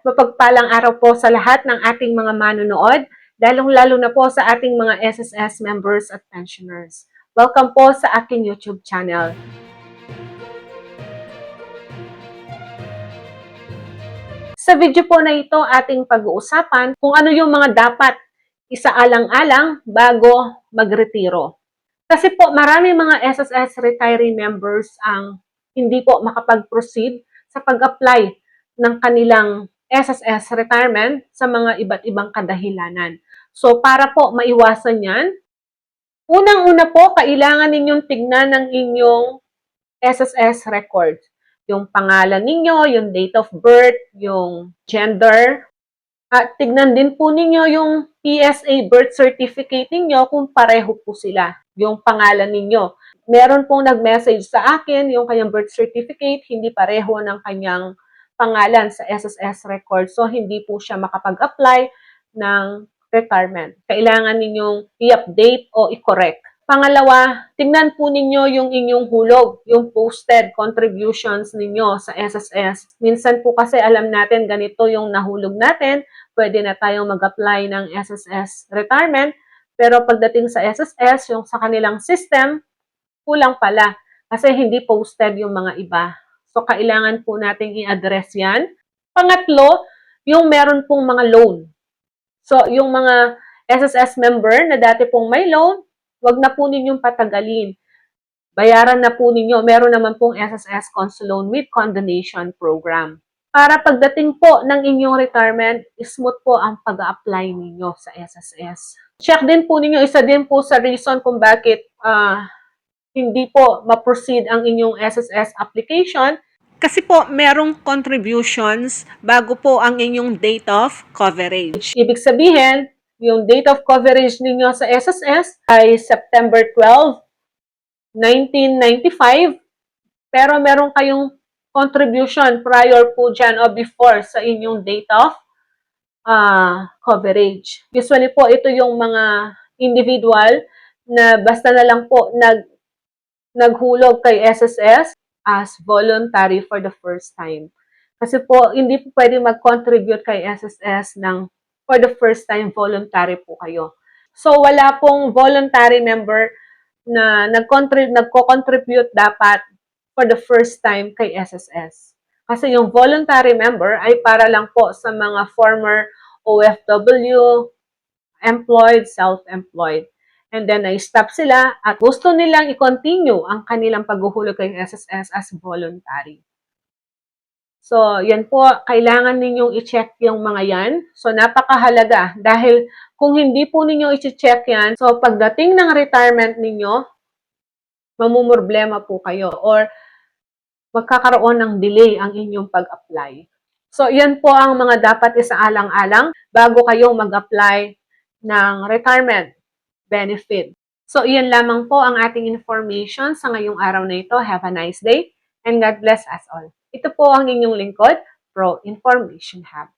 Mapagpalang araw po sa lahat ng ating mga manonood, lalong-lalo na po sa ating mga SSS members at pensioners. Welcome po sa aking YouTube channel. Sa video po na ito, ating pag-uusapan kung ano yung mga dapat isaalang-alang bago magretiro. Kasi po marami mga SSS retiree members ang hindi po makapag-proceed sa pag-apply ng kanilang SSS retirement sa mga iba't ibang kadahilanan. So para po maiwasan yan, unang-una po kailangan ninyong tignan ng inyong SSS record. Yung pangalan ninyo, yung date of birth, yung gender, at tignan din po ninyo yung PSA birth certificate ninyo kung pareho po sila, yung pangalan ninyo. Meron pong nag-message sa akin, yung kanyang birth certificate, hindi pareho ng kanyang pangalan sa SSS record. So, hindi po siya makapag-apply ng retirement. Kailangan ninyong i-update o i-correct. Pangalawa, tingnan po ninyo yung inyong hulog, yung posted contributions ninyo sa SSS. Minsan po kasi alam natin ganito yung nahulog natin, pwede na tayong mag-apply ng SSS retirement, pero pagdating sa SSS, yung sa kanilang system, kulang pala kasi hindi posted yung mga iba. So, kailangan po nating i-address yan. Pangatlo, yung meron pong mga loan. So, yung mga SSS member na dati pong may loan, wag na po ninyong patagalin. Bayaran na po ninyo. Meron naman pong SSS Cons Loan with Condonation Program. Para pagdating po ng inyong retirement, smooth po ang pag-apply ninyo sa SSS. Check din po ninyo, isa din po sa reason kung bakit hindi po ma-proceed ang inyong SSS application. Kasi po, merong contributions bago po ang inyong date of coverage. Ibig sabihin, yung date of coverage ninyo sa SSS ay September 12, 1995, pero meron kayong contribution prior po dyan o before sa inyong date of coverage. Usually po, ito yung mga individual na basta na lang po naghulog kay SSS as voluntary for the first time. Kasi po, hindi po pwede mag-contribute kay SSS ng for the first time voluntary po kayo. So, wala pong voluntary member na nagko-contribute dapat for the first time kay SSS. Kasi yung voluntary member ay para lang po sa mga former OFW, employed, self-employed. And then, na-stop sila at gusto nilang i-continue ang kanilang paghuhulog kay SSS as voluntary. So, yan po, kailangan ninyong i-check yung mga yan. So, napakahalaga dahil kung hindi po ninyo i-check yan, so pagdating ng retirement ninyo, mamumroblema po kayo or magkakaroon ng delay ang inyong pag-apply. So, yan po ang mga dapat isaalang-alang bago kayong mag-apply ng retirement benefit. So, iyan lamang po ang ating information sa ngayong araw na ito. Have a nice day and God bless us all. Ito po ang inyong lingkod, Pro Information Hub.